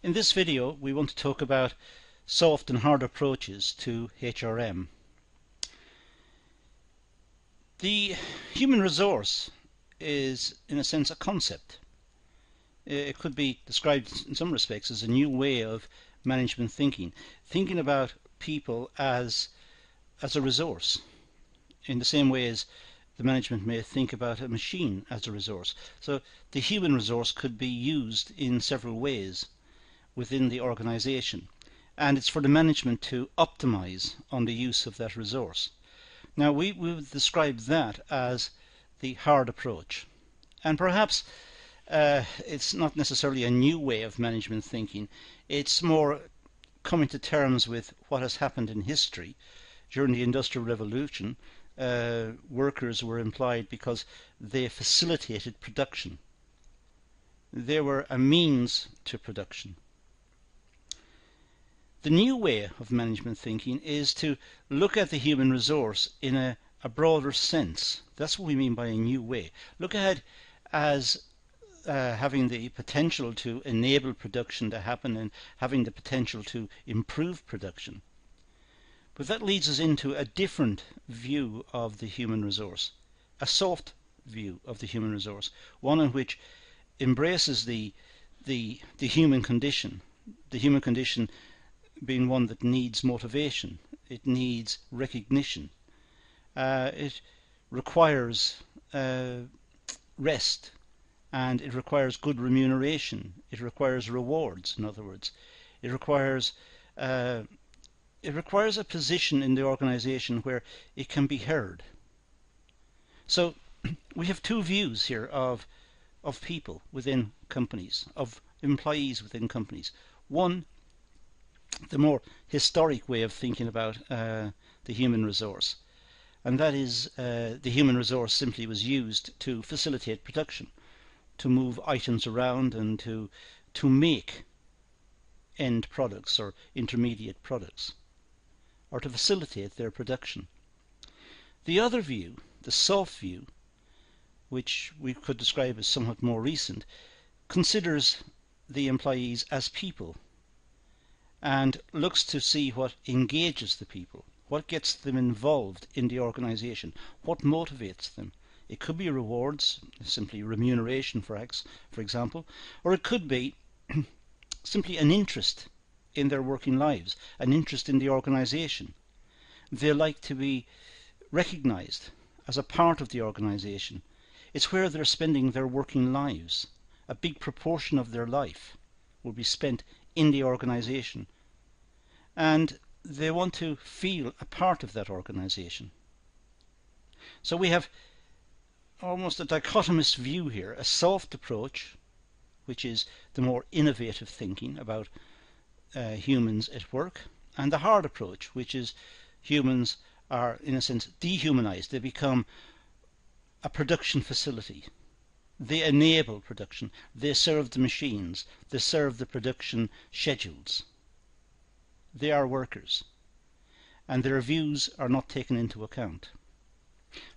In this video we want to talk about soft and hard approaches to HRM. The human resource is in a sense a concept. It could be described in some respects as a new way of management thinking about people as a resource, in the same way as the management may think about a machine as a resource. So the human resource could be used in several ways within the organization, and it's for the management to optimize on the use of that resource. Now we would describe that as the hard approach, and perhaps it's not necessarily a new way of management thinking. It's more coming to terms with what has happened in history. During the Industrial Revolution, workers were employed because they facilitated production. They were a means to production. The new way of management thinking is to look at the human resource in a broader sense. That's what we mean by a new way. Look at it as having the potential to enable production to happen and having the potential to improve production. But that leads us into a different view of the human resource, a soft view of the human resource, one in which embraces the human condition being one that needs motivation, it needs recognition, it requires rest, and it requires good remuneration, it requires rewards. In other words, it requires a position in the organization where it can be heard. So we have two views here of people within companies, of employees within companies. One, the more historic way of thinking about the human resource, and that is the human resource simply was used to facilitate production, to move items around and to make end products or intermediate products, or to facilitate their production. The other view, the soft view, which we could describe as somewhat more recent, considers the employees as people and looks to see what engages the people, what gets them involved in the organization, what motivates them. It could be rewards, simply remuneration for example, or it could be simply an interest in their working lives, an interest in the organization. They like to be recognized as a part of the organization. It's where they're spending their working lives. A big proportion of their life will be spent in the organization, and they want to feel a part of that organization. So we have almost a dichotomous view here, a soft approach, which is the more innovative thinking about humans at work, and the hard approach, which is humans are in a sense dehumanized. They become a production facility. They enable production. They serve the machines. They serve the production schedules. They are workers, and their views are not taken into account.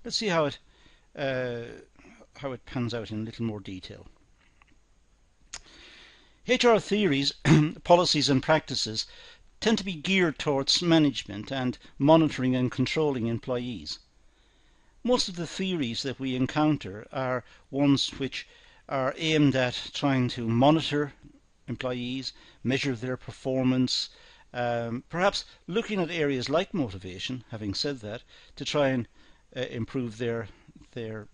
Let's see how it pans out in a little more detail. HR theories, policies and practices tend to be geared towards management and monitoring and controlling employees. Most of the theories that we encounter are ones which are aimed at trying to monitor employees, measure their performance, perhaps looking at areas like motivation, having said that, to try and improve their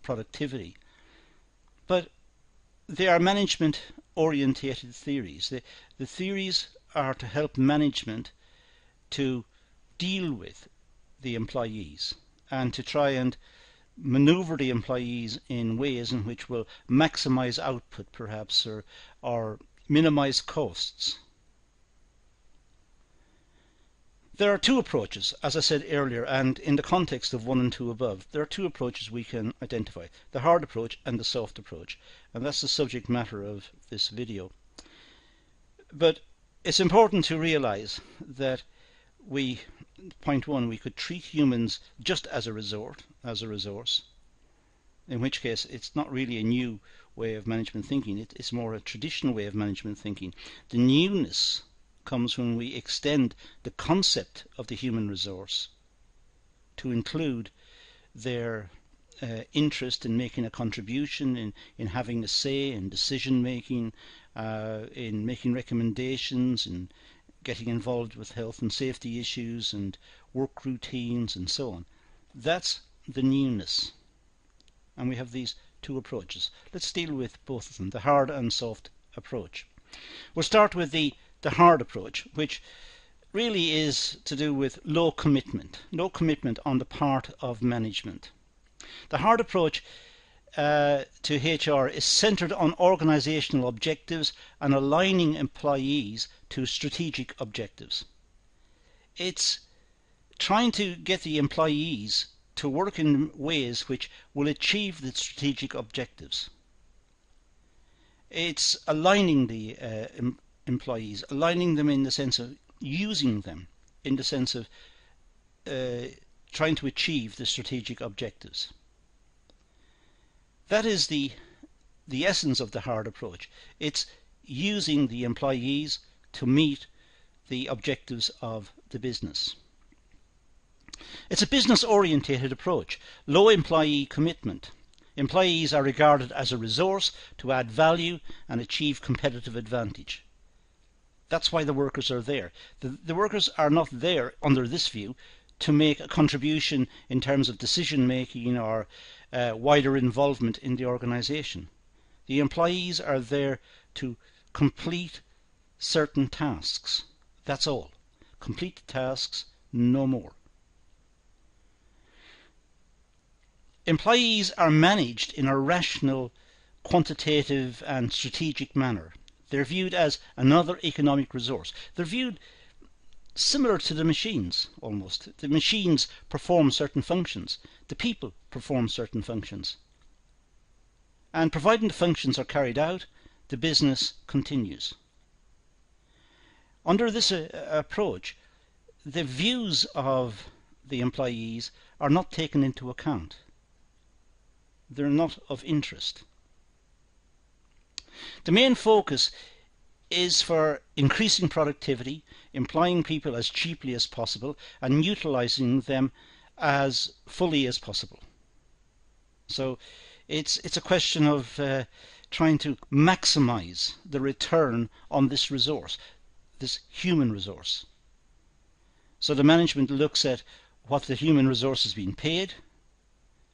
productivity. But they are management orientated theories. The theories are to help management to deal with the employees and to try and maneuver the employees in ways in which will maximize output, perhaps, or minimize costs. There are two approaches, as I said earlier, and in the context of 1 and 2 above, there are two approaches we can identify, the hard approach and the soft approach, and that's the subject matter of this video. But it's important to realize that point one, we could treat humans just as a resource, in which case it's not really a new way of management thinking. It's more a traditional way of management thinking. The newness comes when we extend the concept of the human resource to include their interest in making a contribution, in having a say, in decision making, in making recommendations, in getting involved with health and safety issues and work routines and so on. That's the newness. And we have these two approaches. Let's deal with both of them, the hard and soft approach. We'll start with the hard approach, which really is to do with low commitment on the part of management. The hard approach to HR is centered on organizational objectives and aligning employees to strategic objectives. It's trying to get the employees to work in ways which will achieve the strategic objectives. It's aligning the employees, aligning them in the sense of using them, in the sense of trying to achieve the strategic objectives. That is the essence of the hard approach. It's using the employees to meet the objectives of the business. It's a business-orientated approach. Low employee commitment. Employees are regarded as a resource to add value and achieve competitive advantage. That's why the workers are there. The workers are not there, under this view, to make a contribution in terms of decision making or wider involvement in the organisation. The employees are there to complete certain tasks. That's all. Complete the tasks, no more. Employees are managed in a rational, quantitative and strategic manner. They're viewed as another economic resource. They're viewed similar to the machines, almost. The machines perform certain functions. The people perform certain functions. And providing the functions are carried out, the business continues. Under this approach, the views of the employees are not taken into account. They're not of interest. The main focus is for increasing productivity, employing people as cheaply as possible, and utilising them as fully as possible. So it's a question of trying to maximise the return on this resource, this human resource. So the management looks at what the human resource is being paid,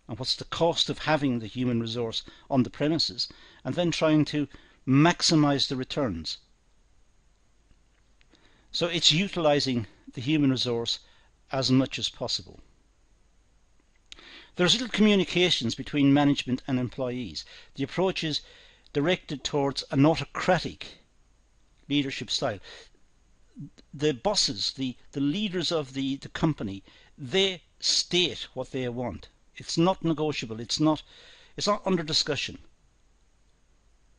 and what's the cost of having the human resource on the premises, and then trying to maximise the returns. So it's utilising the human resource as much as possible. There's little communications between management and employees. The approach is directed towards an autocratic leadership style. The bosses, the leaders of the company, they state what they want. It's not negotiable. It's not under discussion.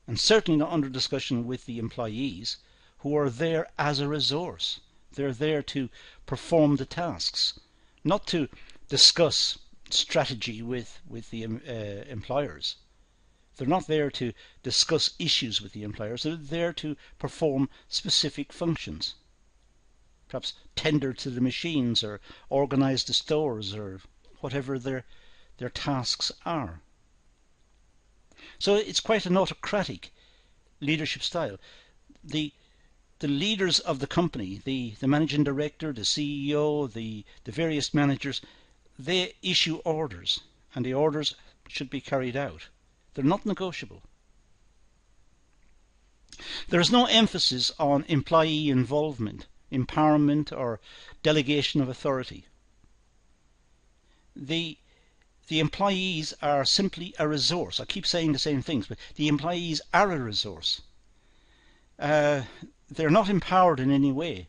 And certainly not under discussion with the employees, who are there as a resource. They're there to perform the tasks, not to discuss strategy with the employers. They're not there to discuss issues with the employers. They're there to perform specific functions. Perhaps tender to the machines or organise the stores or whatever their tasks are. So it's quite an autocratic leadership style. The leaders of the company, the managing director, the CEO, the various managers, they issue orders, and the orders should be carried out. They're not negotiable. There is no emphasis on employee involvement, empowerment, or delegation of authority. The employees are simply a resource. I keep saying the same things, but the employees are a resource. They're not empowered in any way.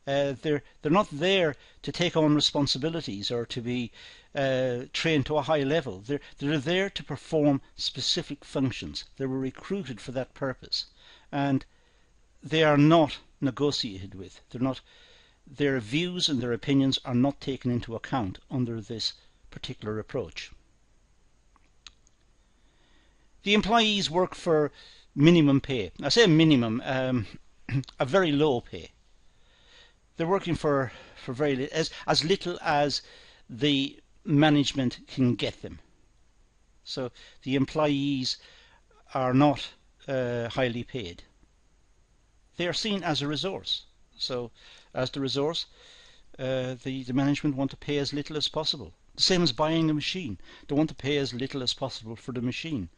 They're not there to take on responsibilities or to be trained to a high level. They're there to perform specific functions. They were recruited for that purpose, and they are not negotiated with. Their views and their opinions are not taken into account under this particular approach. The employees work for minimum pay. I say minimum, a very low pay. They're working for very as little as the management can get them. So the employees are not highly paid. They are seen as a resource. So as the resource, the management want to pay as little as possible. The same as buying a machine. They want to pay as little as possible for the machine.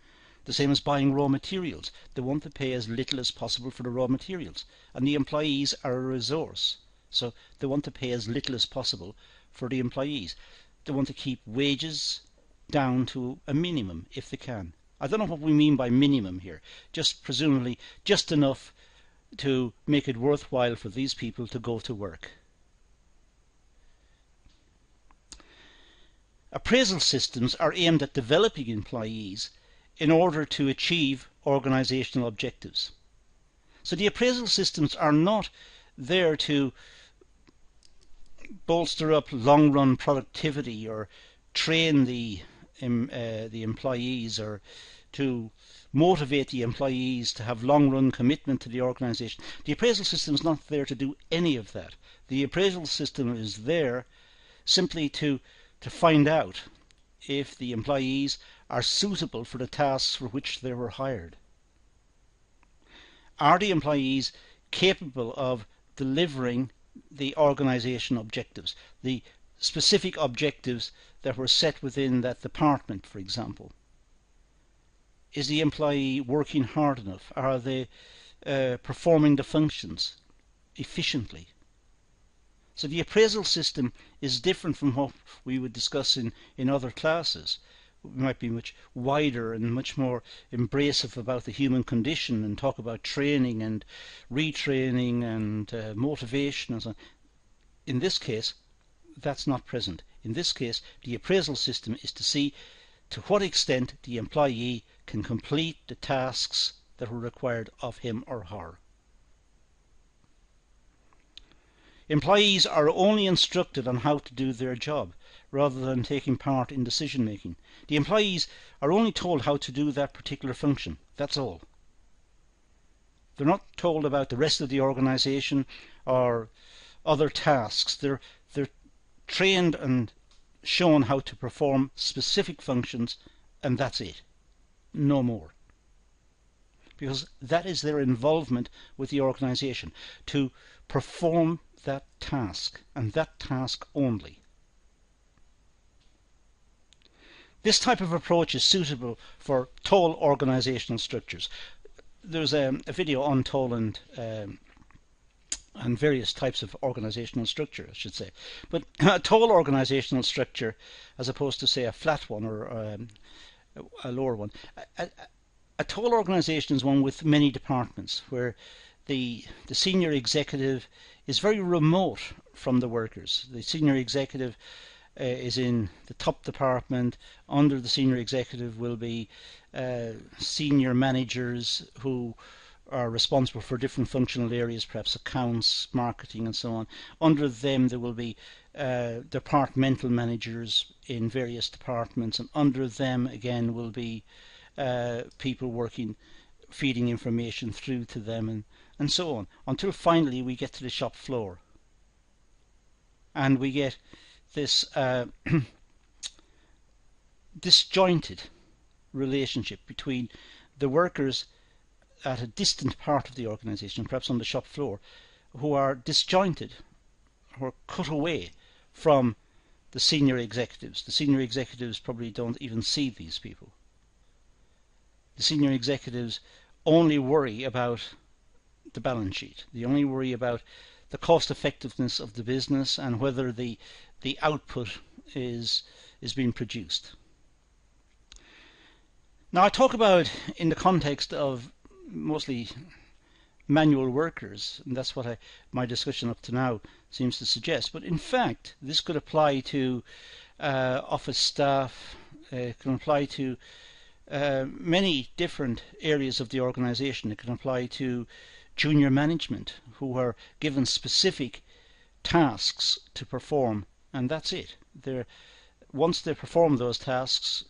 The same as buying raw materials. They want to pay as little as possible for the raw materials. And the employees are a resource. So they want to pay as little as possible for the employees. They want to keep wages down to a minimum if they can. I don't know what we mean by minimum here. Just presumably just enough to make it worthwhile for these people to go to work. Appraisal systems are aimed at developing employees in order to achieve organizational objectives. So the appraisal systems are not there to bolster up long-run productivity or train the employees or to motivate the employees to have long-run commitment to the organization. The appraisal system is not there to do any of that. The appraisal system is there simply to find out if the employees are suitable for the tasks for which they were hired. Are the employees capable of delivering the organization objectives, the specific objectives that were set within that department, for example? Is the employee working hard enough? Are they performing the functions efficiently? So the appraisal system is different from what we would discuss in other classes. It might be much wider and much more embracive about the human condition and talk about training and retraining and motivation and so on. In this case, that's not present. In this case, the appraisal system is to see to what extent the employee can complete the tasks that were required of him or her. Employees are only instructed on how to do their job rather than taking part in decision making. The employees are only told how to do that particular function. That's all. They're not told about the rest of the organization or other tasks. They're trained and shown how to perform specific functions, and that's it. No more. Because that is their involvement with the organization, to perform that task, and that task only. This type of approach is suitable for tall organizational structures. There's a video on tall and various types of organizational structure, I should say. But a tall organizational structure, as opposed to, say, a flat one or a lower one, a tall organization is one with many departments, where the senior executive is very remote from the workers. The senior executive is in the top department. Under the senior executive will be senior managers who are responsible for different functional areas, perhaps accounts, marketing and so on. Under them there will be departmental managers in various departments, and under them again will be people working, feeding information through to them, and so on, until finally we get to the shop floor. And we get this disjointed relationship between the workers at a distant part of the organization, perhaps on the shop floor, who are disjointed, who are cut away from the senior executives. The senior executives probably don't even see these people. The senior executives only worry about the balance sheet. They only worry about the cost effectiveness of the business and whether the output is being produced. Now I talk about in the context of mostly manual workers, and that's what my discussion up to now seems to suggest. But in fact, this could apply to office staff. It can apply to many different areas of the organization. It can apply to junior management who are given specific tasks to perform, and that's it. Once they perform those tasks,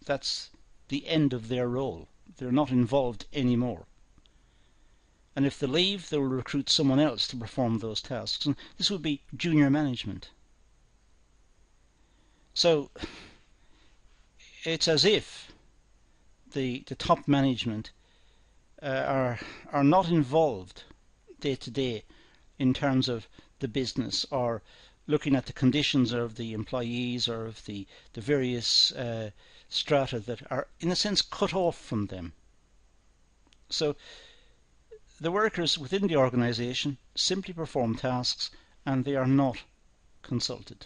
that's the end of their role. They're not involved anymore. And if they leave, they will recruit someone else to perform those tasks. And this would be junior management. So it's as if the top management are not involved day to day in terms of the business or looking at the conditions of the employees or of the various strata that are in a sense cut off from them. So the workers within the organisation simply perform tasks and they are not consulted.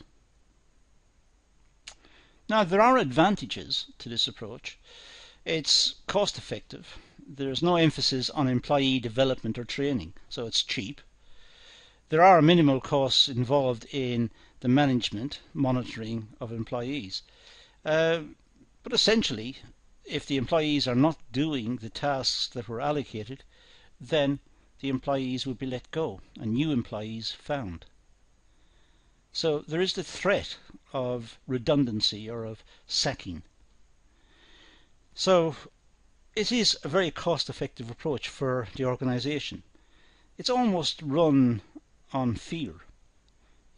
Now there are advantages to this approach. It's cost effective. There's no emphasis on employee development or training, so it's cheap. There are minimal costs involved in the management, monitoring of employees. But essentially, if the employees are not doing the tasks that were allocated, then the employees will be let go and new employees found. So there is the threat of redundancy or of sacking. So it is a very cost-effective approach for the organisation. It's almost run on fear.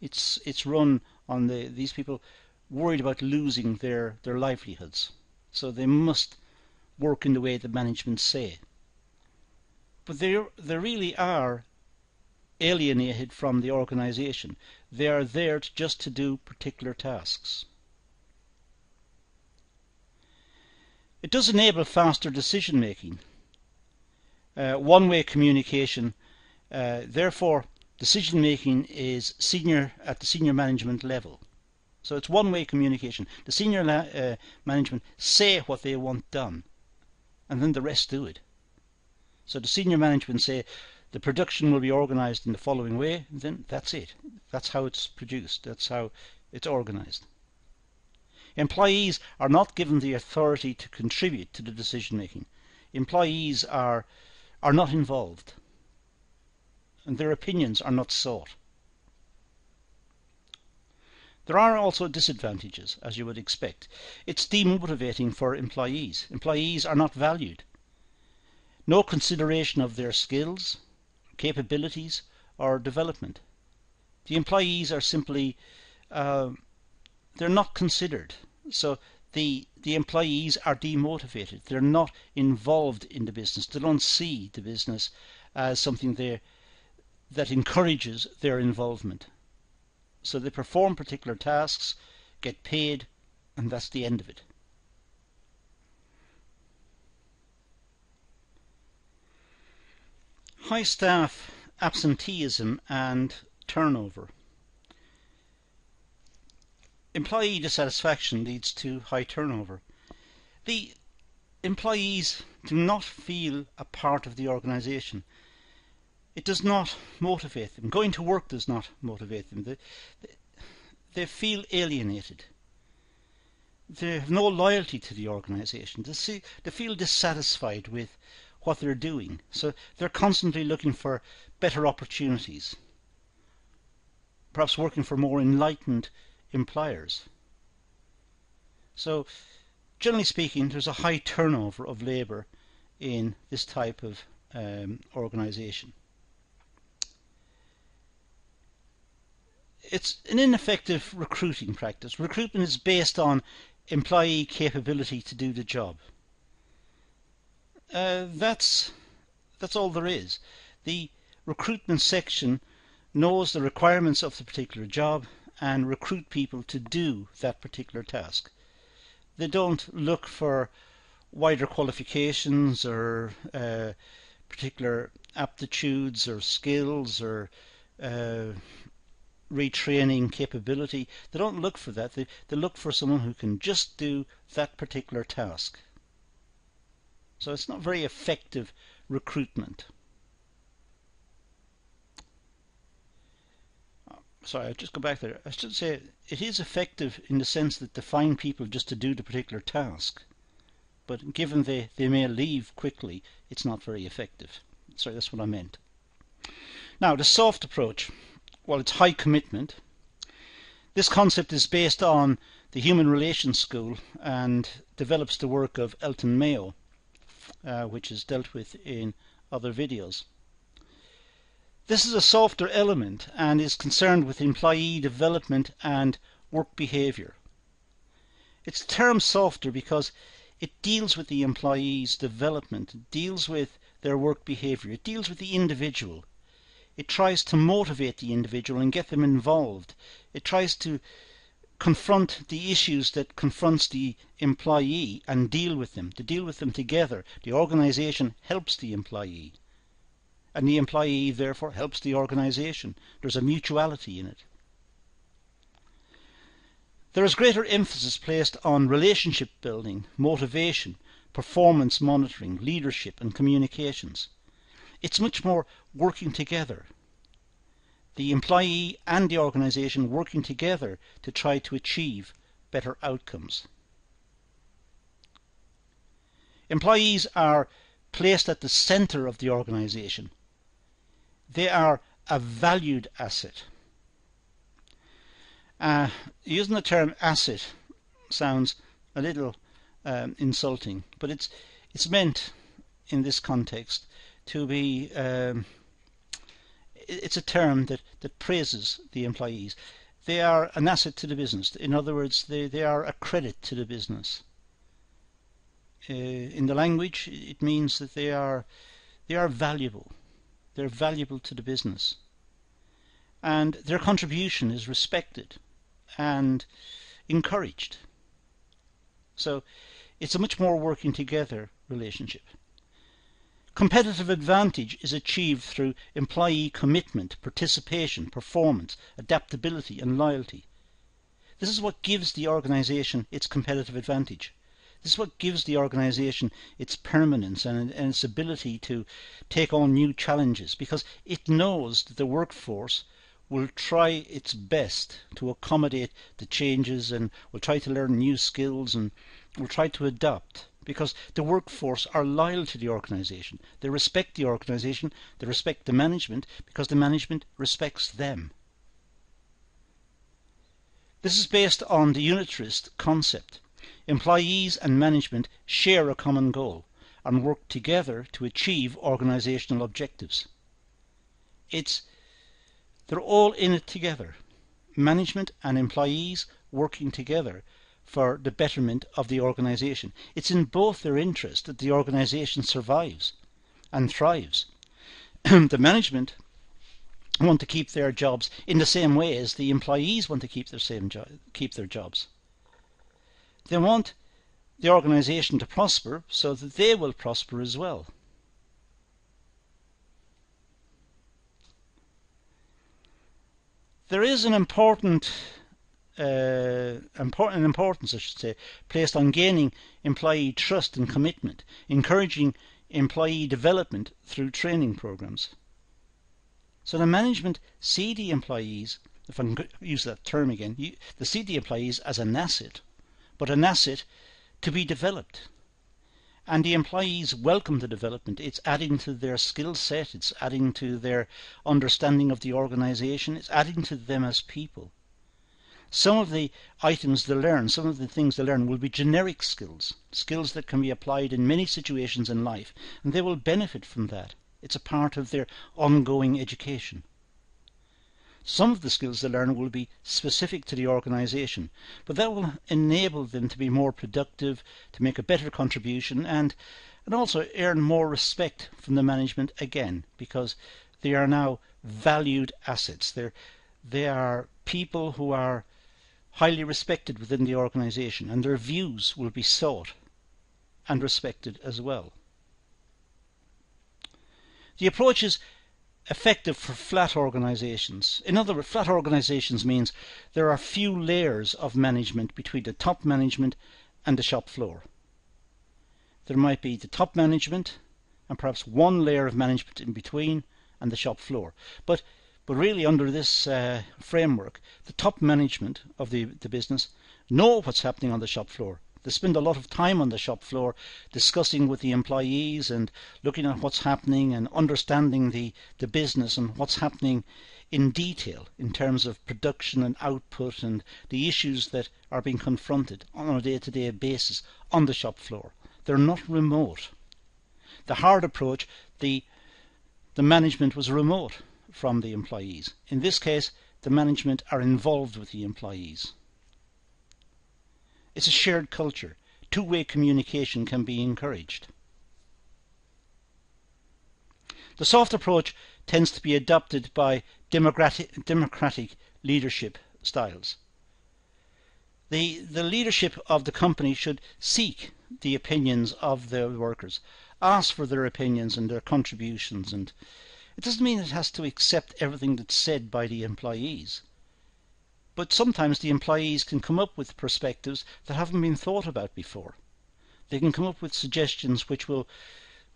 It's run on these people worried about losing their livelihoods. So they must work in the way the management say. But they really are alienated from the organisation. They are there just to do particular tasks. It does enable faster decision making. One-way communication. Therefore, decision making is at the senior management level. So it's one-way communication. The senior management say what they want done, and then the rest do it. So the senior management say the production will be organised in the following way, and then that's it. That's how it's produced. That's how it's organised. Employees are not given the authority to contribute to the decision making. Employees are not involved, and their opinions are not sought. There are also disadvantages, as you would expect. It's demotivating for employees. Employees are not valued. No consideration of their skills, capabilities, or development. The employees are simply they're not considered. So the employees are demotivated. They're not involved in the business. They don't see the business as something that encourages their involvement. So they perform particular tasks, get paid, and that's the end of it. High staff absenteeism and turnover. Employee dissatisfaction leads to high turnover. The employees do not feel a part of the organisation. It does not motivate them. Going to work does not motivate them. They feel alienated. They have no loyalty to the organisation. They feel dissatisfied with what they're doing. So they're constantly looking for better opportunities. Perhaps working for more enlightened employers. So generally speaking, there's a high turnover of labour in this type of organisation. It's an ineffective recruiting practice. Recruitment is based on employee capability to do the job. That's all there is. The recruitment section knows the requirements of the particular job and recruit people to do that particular task. They don't look for wider qualifications or particular aptitudes or skills or retraining capability. They don't look for that. They look for someone who can just do that particular task. So it's not very effective recruitment. Sorry, I'll just go back there. I should say it is effective in the sense that they find people just to do the particular task. But given they may leave quickly, it's not very effective. Sorry, that's what I meant. Now, the soft approach. Well, it's high commitment. This concept is based on the human relations school, and develops the work of Elton Mayo, which is dealt with in other videos. This is a softer element and is concerned with employee development and work behaviour. It's termed softer because it deals with the employee's development, it deals with their work behaviour, it deals with the individual. It tries to motivate the individual and get them involved. It tries to confront the issues that confronts the employee and deal with them, to deal with them together. The organisation helps the employee, and the employee therefore helps the organisation. There's a mutuality in it. There is greater emphasis placed on relationship building, motivation, performance monitoring, leadership and communications. It's much more working together. The employee and the organisation working together to try to achieve better outcomes. Employees are placed at the centre of the organisation. They are a valued asset. Using the term asset sounds a little insulting, but it's meant in this context to be it's a term that praises the employees. They are an asset to the business. In other words, they are a credit to the business. In the language, it means that they are valuable. They're valuable to the business, and their contribution is respected and encouraged. So it's a much more working together relationship. Competitive advantage is achieved through employee commitment, participation, performance, adaptability and loyalty. This is what gives the organisation its competitive advantage. This is what gives the organisation its permanence and its ability to take on new challenges, because it knows that the workforce will try its best to accommodate the changes and will try to learn new skills and will try to adapt, because the workforce are loyal to the organisation. They respect the organisation, they respect the management, because the management respects them. This is based on the unitarist concept. Employees and management share a common goal and work together to achieve organisational objectives. They're all in it together. Management and employees working together for the betterment of the organisation. It's in both their interest that the organisation survives and thrives. The management want to keep their jobs in the same way as the employees want to keep their jobs. They want the organisation to prosper so that they will prosper as well. There is an importance, I should say, placed on gaining employee trust and commitment, encouraging employee development through training programs. So the management see the employees, if I can use that term again, they see the employees as an asset, but an asset to be developed. And the employees welcome the development. It's adding to their skill set, it's adding to their understanding of the organisation, it's adding to them as people. Some of the items they learn, some of the things they learn will be generic skills, skills that can be applied in many situations in life, and they will benefit from that. It's a part of their ongoing education. Some of the skills they learn will be specific to the organisation, but that will enable them to be more productive, to make a better contribution, and also earn more respect from the management again, because they are now valued assets. They are people who are highly respected within the organisation, and their views will be sought and respected as well. The approach is effective for flat organisations. In other words, flat organisations means there are few layers of management between the top management and the shop floor. There might be the top management and perhaps one layer of management in between and the shop floor. But really under this framework, the top management of the business know what's happening on the shop floor. They spend a lot of time on the shop floor discussing with the employees and looking at what's happening and understanding the business and what's happening in detail in terms of production and output and the issues that are being confronted on a day-to-day basis on the shop floor. They're not remote. The hard approach, the management was remote from the employees. In this case, the management are involved with the employees. It's a shared culture. Two-way communication can be encouraged. The soft approach tends to be adopted by democratic leadership styles. The leadership of the company should seek the opinions of the workers, ask for their opinions and their contributions, and it doesn't mean it has to accept everything that's said by the employees. But sometimes the employees can come up with perspectives that haven't been thought about before. They can come up with suggestions which will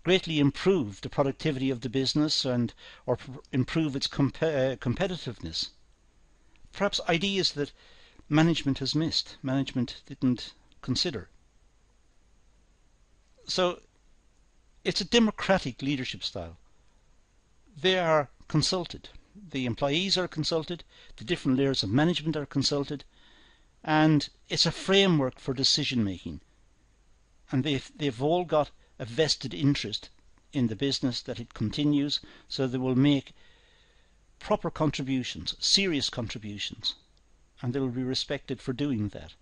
greatly improve the productivity of the business or improve its competitiveness. Perhaps ideas that management has missed, management didn't consider. So it's a democratic leadership style. They are consulted. The employees are consulted, the different layers of management are consulted, and it's a framework for decision making. And they've all got a vested interest in the business, that it continues, so they will make proper contributions, serious contributions, and they will be respected for doing that.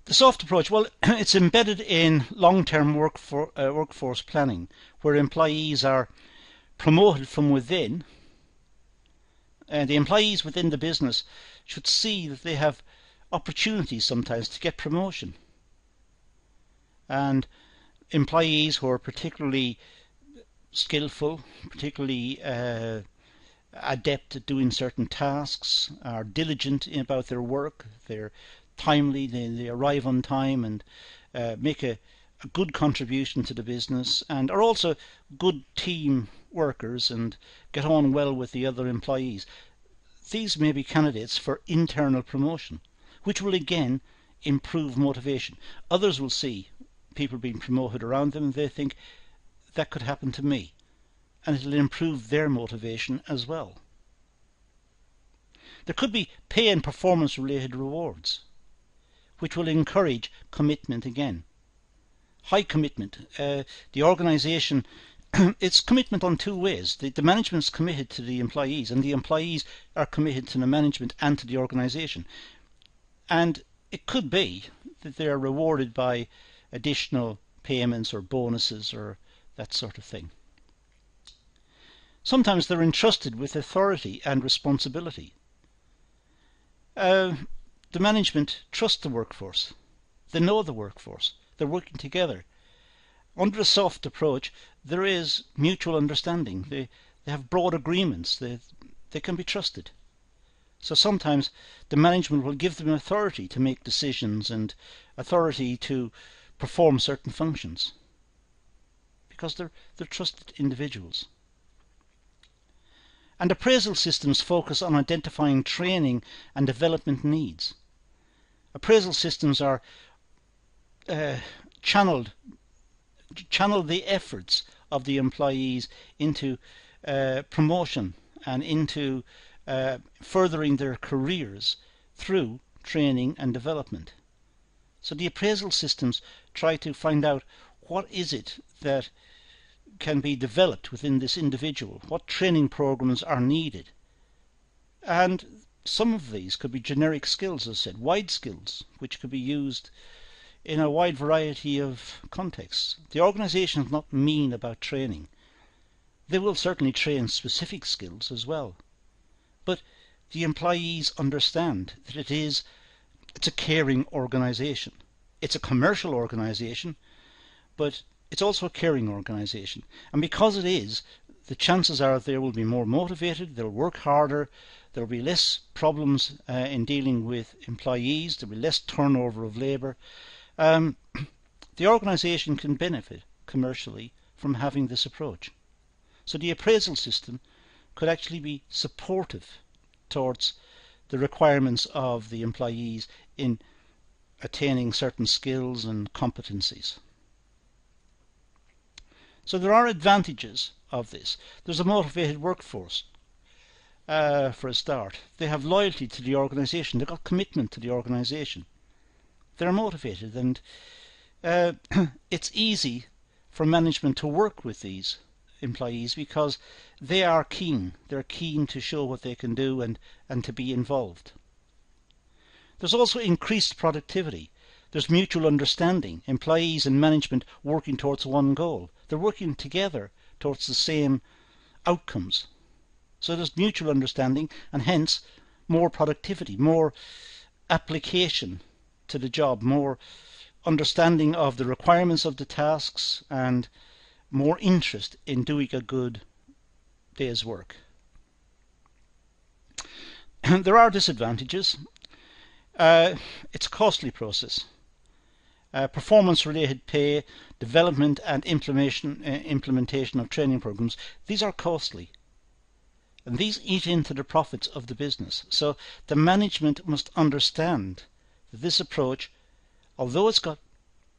The soft approach, well, it's embedded in long-term workforce planning, where employees are promoted from within. The employees within the business should see that they have opportunities sometimes to get promotion. And employees who are particularly skillful, particularly adept at doing certain tasks, are diligent about their work, they're timely, they arrive on time and make a good contribution to the business, and are also good team workers and get on well with the other employees. These may be candidates for internal promotion, which will again improve motivation. Others will see people being promoted around them and they think that could happen to me, and it'll improve their motivation as well. There could be pay and performance related rewards, which will encourage commitment again. High commitment. The organisation, it's commitment on two ways. The management's committed to the employees, and the employees are committed to the management and to the organisation. And it could be that they are rewarded by additional payments or bonuses or that sort of thing. Sometimes they're entrusted with authority and responsibility. The management trust the workforce. They know the workforce. They're working together. Under a soft approach, there is mutual understanding. They have broad agreements. They can be trusted. So sometimes the management will give them authority to make decisions and authority to perform certain functions because they're trusted individuals. And appraisal systems focus on identifying training and development needs. Appraisal systems are channel the efforts of the employees into promotion and into furthering their careers through training and development. So the appraisal systems try to find out what is it that can be developed within this individual, what training programs are needed. And some of these could be generic skills, as I said, wide skills, which could be used in a wide variety of contexts. The organisation is not mean about training. They will certainly train specific skills as well. But the employees understand that it's a caring organisation. It's a commercial organisation, but it's also a caring organisation. And because it is, the chances are they will be more motivated, they'll work harder, there will be less problems in dealing with employees, there will be less turnover of labour. The organisation can benefit commercially from having this approach. So the appraisal system could actually be supportive towards the requirements of the employees in attaining certain skills and competencies. So there are advantages of this. There's a motivated workforce. For a start, they have loyalty to the organisation. They've got commitment to the organisation. They're motivated, and it's easy for management to work with these employees because they are keen. They're keen to show what they can do and to be involved. There's also increased productivity. There's mutual understanding. Employees and management working towards one goal. They're working together towards the same outcomes. So there's mutual understanding and hence more productivity, more application to the job, more understanding of the requirements of the tasks and more interest in doing a good day's work. There are disadvantages. It's a costly process. Performance-related pay, development and implementation of training programs, these are costly. And these eat into the profits of the business. So the management must understand that this approach, although it's got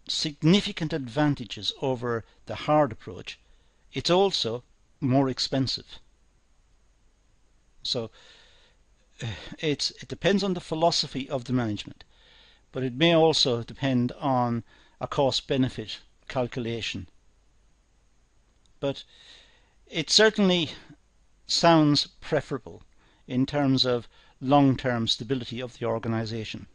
significant advantages over the hard approach, it's also more expensive. So it depends on the philosophy of the management, but it may also depend on a cost-benefit calculation. But it certainly sounds preferable in terms of long-term stability of the organisation.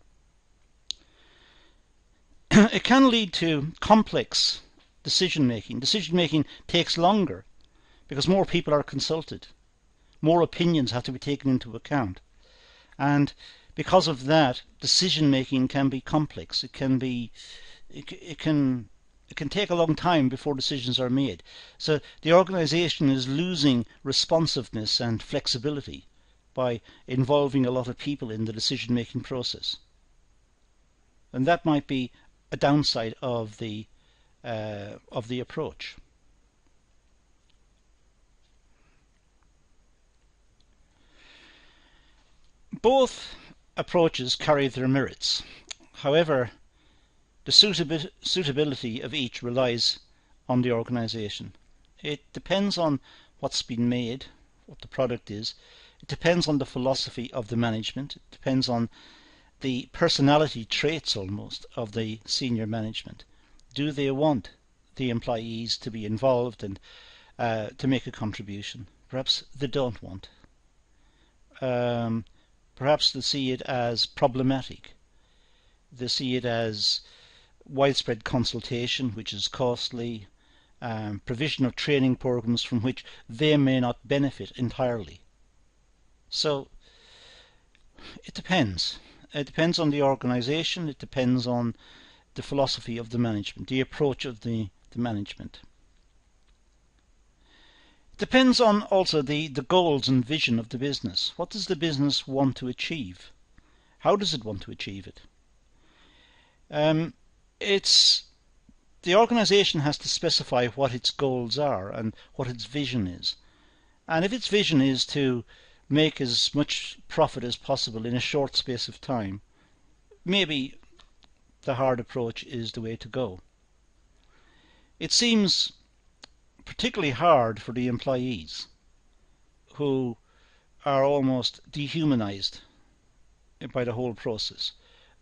It can lead to complex decision-making. Decision-making takes longer because more people are consulted. More opinions have to be taken into account. And because of that, decision-making can be complex. It can take a long time before decisions are made. So the organisation is losing responsiveness and flexibility by involving a lot of people in the decision-making process. And that might be a downside of the approach. Both approaches carry their merits. However, the suitability of each relies on the organisation. It depends on what's been made, what the product is. It depends on the philosophy of the management. It depends on the personality traits almost of the senior management. Do they want the employees to be involved and to make a contribution? Perhaps they don't want. Perhaps they see it as problematic. They see it as widespread consultation, which is costly, provision of training programs from which they may not benefit entirely. So it depends. It depends on the organisation, it depends on the philosophy of the management, the approach of the management. It depends on also the goals and vision of the business. What does the business want to achieve? How does it want to achieve it? The organisation has to specify what its goals are and what its vision is. And if its vision is to make as much profit as possible in a short space of time, maybe the hard approach is the way to go. It seems particularly hard for the employees who are almost dehumanized by the whole process.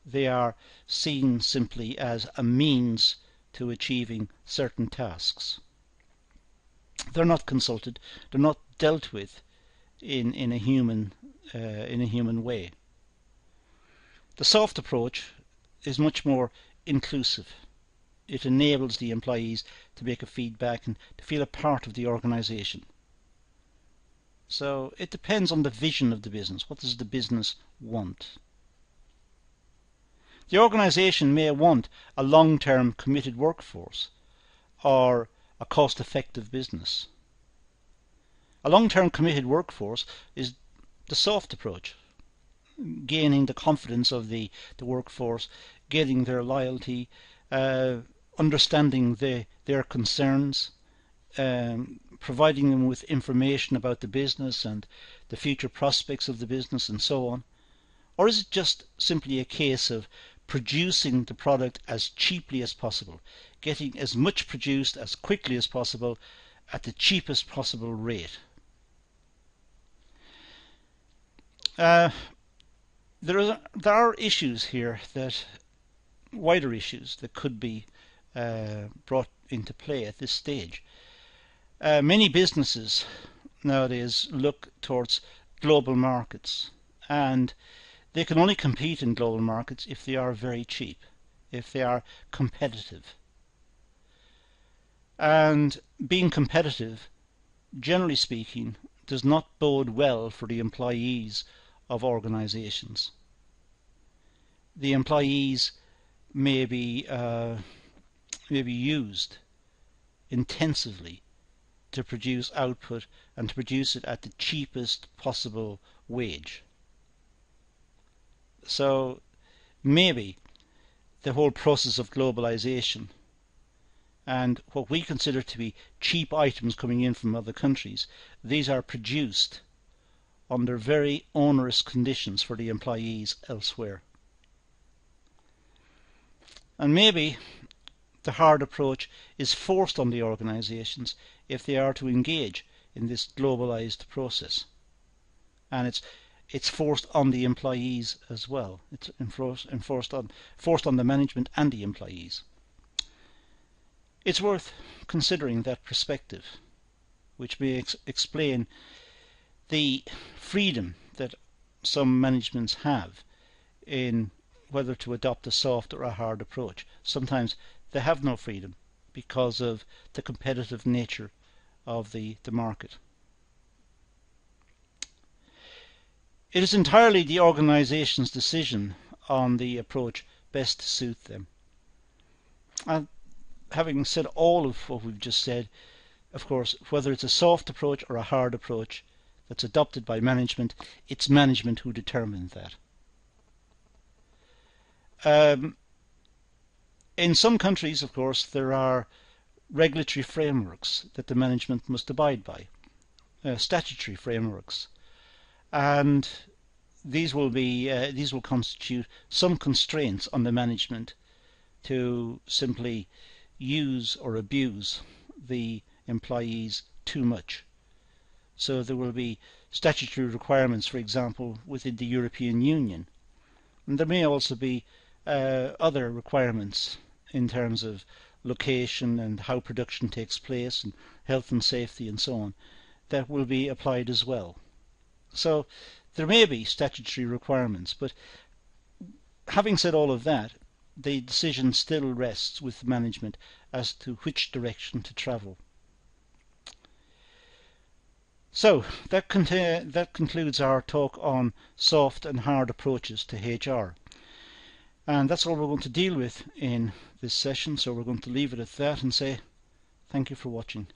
They are seen simply as a means to achieving certain tasks. They're not consulted, they're not dealt with in a human way. The soft approach is much more inclusive. It enables the employees to make a feedback and to feel a part of the organisation. So it depends on the vision of the business. What does the business want? The organisation may want a long-term committed workforce or a cost-effective business. A long-term committed workforce is the soft approach, gaining the confidence of the workforce, gaining their loyalty, understanding their concerns, providing them with information about the business and the future prospects of the business and so on. Or is it just simply a case of producing the product as cheaply as possible, getting as much produced as quickly as possible at the cheapest possible rate? There are issues here, that wider issues that could be brought into play at this stage. Many businesses nowadays look towards global markets, and they can only compete in global markets if they are very cheap, if they are competitive. And being competitive, generally speaking, does not bode well for the employees of organizations. The employees may be used intensively to produce output and to produce it at the cheapest possible wage. So maybe the whole process of globalization and what we consider to be cheap items coming in from other countries, these are produced under very onerous conditions for the employees elsewhere. And maybe the hard approach is forced on the organizations if they are to engage in this globalized process. And it's forced on the employees as well. It's forced on the management and the employees. It's worth considering that perspective, which may explain the freedom that some managements have in whether to adopt a soft or a hard approach. Sometimes they have no freedom because of the competitive nature of the market. It is entirely the organization's decision on the approach best to suit them. And having said all of what we've just said, of course, whether it's a soft approach or a hard approach that's adopted by management, it's management who determines that. In some countries, of course, there are regulatory frameworks that the management must abide by, statutory frameworks, and these will constitute some constraints on the management to simply use or abuse the employees too much. So there will be statutory requirements, for example, within the European Union, and there may also be other requirements in terms of location and how production takes place and health and safety and so on that will be applied as well. So there may be statutory requirements, but having said all of that, the decision still rests with management as to which direction to travel. So that concludes our talk on soft and hard approaches to HR. And that's all we're going to deal with in this session, so we're going to leave it at that and say thank you for watching.